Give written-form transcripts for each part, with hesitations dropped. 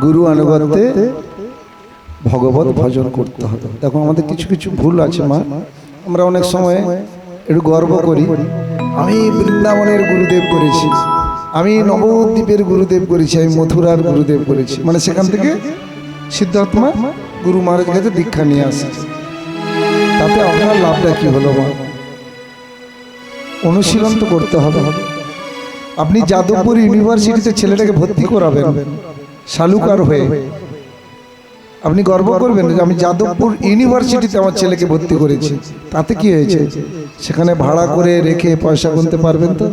গুরু আনুগত্যে ভগবত ভজন করতে হবে। দেখো আমাদের কিছু কিছু ভুল আছে মা, আমরা অনেক সময় একটু গর্ব করি, আমি বৃন্দাবনের গুরুদেব করেছি, আমি নবদ্বীপের গুরুদেব করেছি, আমি মথুরার গুরুদেব করেছি, মানে সেখান থেকে সিদ্ধার্থমা গুরু মহারাজের কাছে দীক্ষা নিয়ে আসে। তাতে আপনার লাভটা কি হলো মা? অনুশীলন তো করতে হবে। আপনি যাদবপুর ইউনিভার্সিটিতে ছেলেটাকে ভর্তি করাবেন শালুকার হয়ে, আপনি গর্ব করবেন যে আমি যাদবপুর ইউনিভার্সিটিতে আমার ছেলেকে ভর্তি করেছি। তাতে কি হয়েছে? সেখানে ভাড়া করে রেখে পয়সা গুনতে পারবেন তো?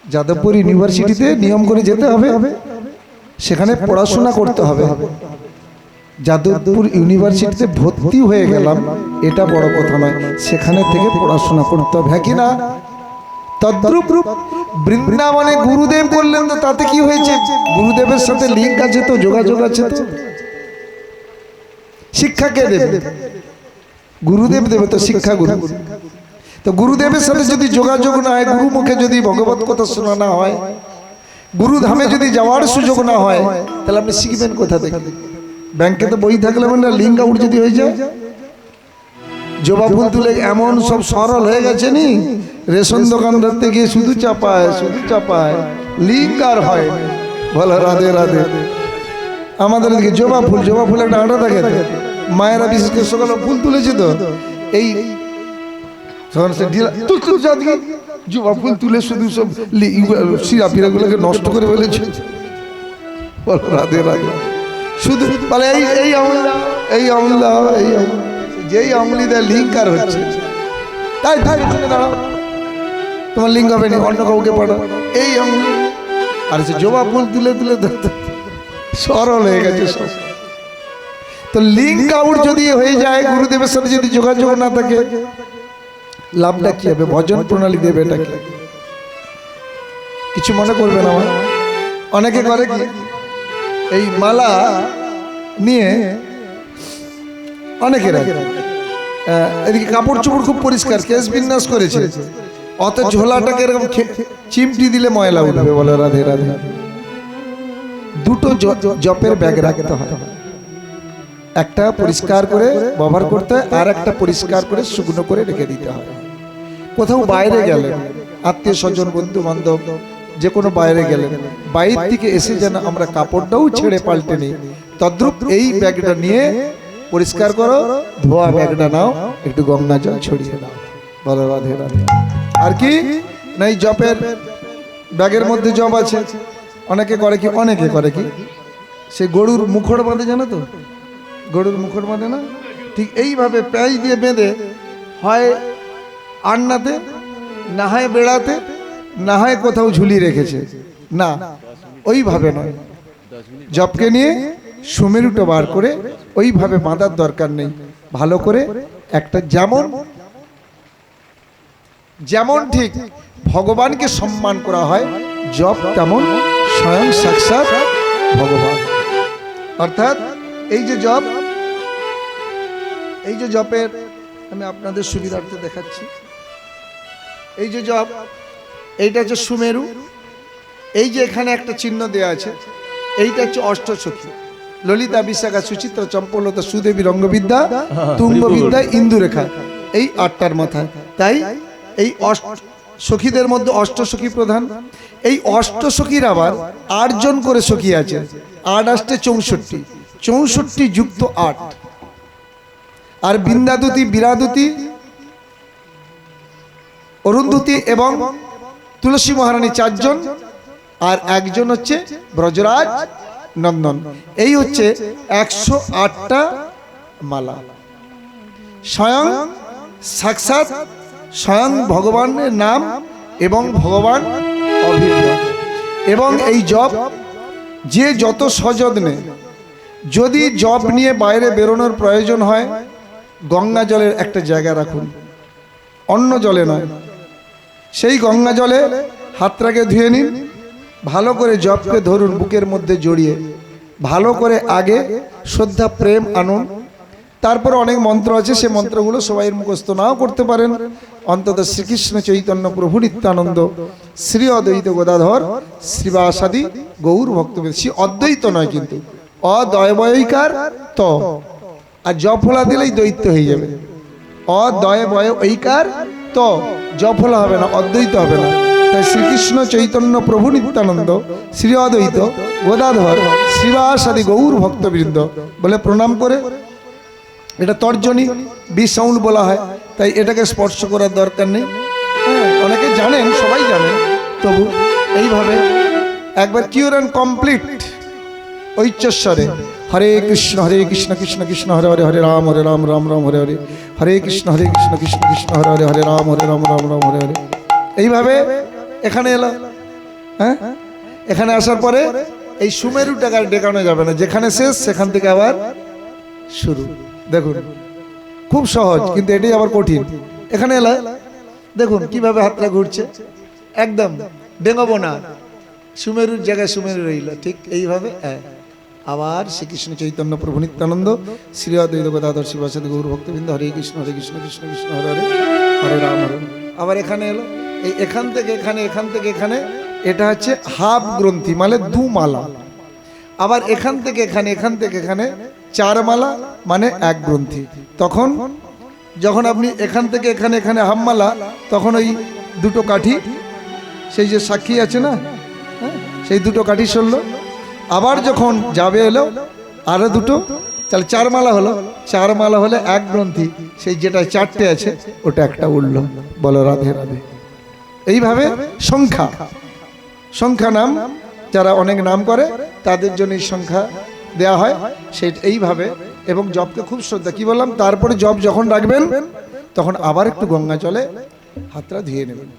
যাদবপুর ইউনিভার্সিটিতে নিয়ম করে যেতে হবে, সেখানে পড়াশোনা করতে হবে। যাদবপুর ইউনিভার্সিটিতে ভর্তি হয়ে গেলাম এটা বড় কথা নয়, সেখানে থেকে পড়াশোনা করতে হবে, হ্যাঁ কি না? তদ্রূপ বৃন্দাবনে গুরুদেব করলেন তো তাতে কি হয়েছে? গুরুদেবের সাথে লিঙ্ক আছে তো, যোগাযোগ আছে তো। শিক্ষা কে দেবে? গুরুদেব দেবে তো, শিক্ষা গুরু। তো গুরুদেবের সাথে যদি যোগাযোগ না হয়, গুরু মুখে যদি ভগবত কথা শোনা না হয়, গুরু ধামে যদি যাওয়ার সুযোগ না হয়, তাহলে আপনি শিখবেন কোথা থেকে? ব্যাংকে তো বই থাকলে মানে লিঙ্ক আউট যদি হয়ে যায়, জবা ফুল তুলে এমন সব সরল হয়ে গেছে নি, রেশন দোকানদার থেকে শুধু চাপায় লিঙ্ক আর হয়। বলো রাধে রাধে। আমাদের দিকে জবা ফুল একটা আটা থাকে, মায়েরা বিশেষ করে সকালে ফুল তুলেছে তো এই জবা ফুল তুলে শুধু সব সিরাপিরাগুলোকে নষ্ট করে ফেলেছে। বলো রাধে রাধে। শুধু বলে এই আমলা যেই আমলি দেয় লিঙ্ক আর হচ্ছে, তাই দাঁড়াও, তোমার লিঙ্ক হবে না, অন্য কাউকে পাঠাও এই আমলি। আর সে জবা ফুল তুলে সরল হয়ে গেছে সব। তো লিঙ্ক আউট যদি হয়ে যায়, গুরুদেবের সাথে যদি যোগাযোগ না থাকে, লাভটা কি হবে? ভজন প্রণালী দেবে এটাকে কিছু মনে করবে না। অনেকে করে কি, এই মালা নিয়ে অনেকের এদিকে কাপড় চোপড় খুব পরিষ্কার, কেশ বিন্যাস করেছে, অত ঝোলাটাকে এরকম চিমটি দিলে ময়লা উঠবে। বলে রাধে রাধে। দুটো জপের ব্যাগ রাখতে হয়, একটা পরিষ্কার করে ব্যবহার করতে হয়, আর একটা পরিষ্কার করে শুকনো করে রেখে দিতে হয়। কোথাও বাইরে গেলেন, আত্মীয় স্বজন বন্ধু বান্ধব যে কোনো বাইরে গেলেন, বাইরে থেকে এসে যেন আমরা কাপড়টাও ছেড়ে পাল্টে নিই, তদ্রূপ এই ব্যাগটা নিয়ে পরিষ্কার করো, ধোয়া ব্যাগটা নাও, একটু গঙ্গা জল ছড়িয়ে দাও। বলো রাধে রাধে। আর কি না, এই জপের ব্যাগের মধ্যে জপ আছে। অনেকে করে কি সে গরুর মুখড় বাঁধে, জানো তো? গরুর মুখড় বাঁধে না, ঠিক এইভাবে প্যাঁচ দিয়ে বেঁধে, হয় আন্নাতে, না হয় বেড়াতে, না হয় কোথাও ঝুলিয়ে রেখেছে। না, ওইভাবে নয়, জপকে নিয়ে সুমেরুটা বার করে ওইভাবে বাঁধার দরকার নেই। ভালো করে একটা যেমন ঠিক ভগবানকে সম্মান করা হয়, জপ তেমন স্বয়ং সাক্ষাৎ ভগবান। অর্থাৎ এই যে জপের আমি আপনাদের সুবিধার্থে দেখাচ্ছি। এই যে জপ, এইটা হচ্ছে সুমেরু। এই যে এখানে একটা চিহ্ন দেওয়া আছে, এইটা হচ্ছে অষ্টসখী: ললিতা, বিশাখা, সুচিত্রা, চম্পলতা, সুদেবী, রঙ্গবিদ্যা, তুঙ্গবিদ্যা, ইন্দুরেখা। এই 8টার মাথায়। তাই এই সখীদের মধ্যে অষ্টসখী প্রধান। এই অষ্টসখীর আবার 8 জন করে সখী আছে। 8 আসতে 64, 64 যুক্ত 8। আর বিন্দাদুতি, বীরাদুতি, অরুন্ধতী এবং তুলসী মহারানী 4 জন, আর 1 জন হচ্ছে ব্রজরাজ নন্দন। এই হচ্ছে 108টা মালা। স্বয়ং সাক্ষাৎ স্বয়ং ভগবানের নাম এবং ভগবান অভিন্ন। এবং এই জপ যে যত সযত্নে, যদি জপ নিয়ে বাইরে বেরোনোর প্রয়োজন হয়, গঙ্গা জলের একটা জায়গা রাখুন, অন্য জলে নয়। সেই গঙ্গা জলে হাতটাকে ধুয়ে নিন, ভালো করে জপকে ধরুন বুকের মধ্যে জড়িয়ে, ভালো করে আগে শ্রদ্ধা প্রেম আনুন। তারপর অনেক মন্ত্র আছে, সে মন্ত্রগুলো সবাই মুখস্থ নাও করতে পারেন, অন্তত শ্রীকৃষ্ণ চৈতন্য প্রভু নিত্যানন্দ শ্রী অদ্বৈত গদাধর শ্রীবাসাদি গৌর ভক্তবৃন্দ। শ্রী অদ্বৈত নয় কিন্তু, অদ্বয়বয়িকার ত, আর জফলা দিলেই দ্বৈত হয়ে যাবে। অদ্বয়বয়িকার ত, জফলা হবে না, অদ্বৈত হবে না। তাই শ্রীকৃষ্ণ চৈতন্য প্রভু নিত্যানন্দ শ্রী অদ্বৈত গদাধর শ্রীবাসাদি গৌর ভক্তবৃন্দ বলে প্রণাম করে, এটা তর্জনী বিসাউন্ড বলা হয়, তাই এটাকে স্পর্শ করার দরকার নেই। অনেকে জানেন, সবাই জানেন, তবু এইভাবে একবার কিউর অ্যান্ড কমপ্লিট ঐচ্চস্বরে হরে কৃষ্ণ কৃষ্ণ কৃষ্ণ হরে হরে, হরে রাম রাম রাম হরে হরে, হরে কৃষ্ণ কৃষ্ণ কৃষ্ণ হরে হরে, হরে রাম রাম রাম হরে হরে। এইভাবে এখানে এলো। হ্যাঁ, এখানে আসার পরে এই সুমেরুটাকে আর ডেকানো যাবে না, যেখানে শেষ সেখান থেকে আবার শুরু। দেখুন খুব সহজ, কিন্তু এটাই আবার কঠিন। এখানে এলো, দেখুন কিভাবে হাতটা ঘুরছে, একদম ডেঙ্গবো না, সুমেরুর জায়গায় সুমেরু রইল, ঠিক এইভাবে। আবার শ্রীকৃষ্ণ চৈতন্য প্রভু নিত্যানন্দ শ্রী অদ্বৈত গদাধর শিবাসাদি গৌর ভক্তবৃন্দ হরে কৃষ্ণ কৃষ্ণ কৃষ্ণ হরে হরে, হরে রাম হরে। আবার এখানে এলো, এই এখান থেকে এখানে, এখান থেকে এখানে, এটা হচ্ছে হাফ গ্রন্থি মানে 2 মালা। আবার এখান থেকে এখানে, এখান থেকে এখানে 4 মালা মানে 1 গ্রন্থি। তখন যখন আপনি এখান থেকে এখানে, এখানে হাফ মালা, তখন ওই 2টো কাঠি, সেই যে সাক্ষী আছে না, সেই 2টো কাঠি সরল। আবার যখন যাবে এলো আরো 2টো, তাহলে 4 মালা হলো। 4 মালা হলে 1 গ্রন্থি, সেই যেটা 4টে আছে ওটা একটা উঠল। বলো রাধে রাধে। এইভাবে সংখ্যা, সংখ্যা নাম যারা অনেক নাম করে তাদের জন্য এই সংখ্যা দেয়া হয়, সেই এইভাবে। এবং জপকে খুব শ্রদ্ধা, কি বললাম, তারপরে জপ যখন রাখবেন তখন আবার একটু গঙ্গা জলে হাতটা ধুয়ে নেবেন।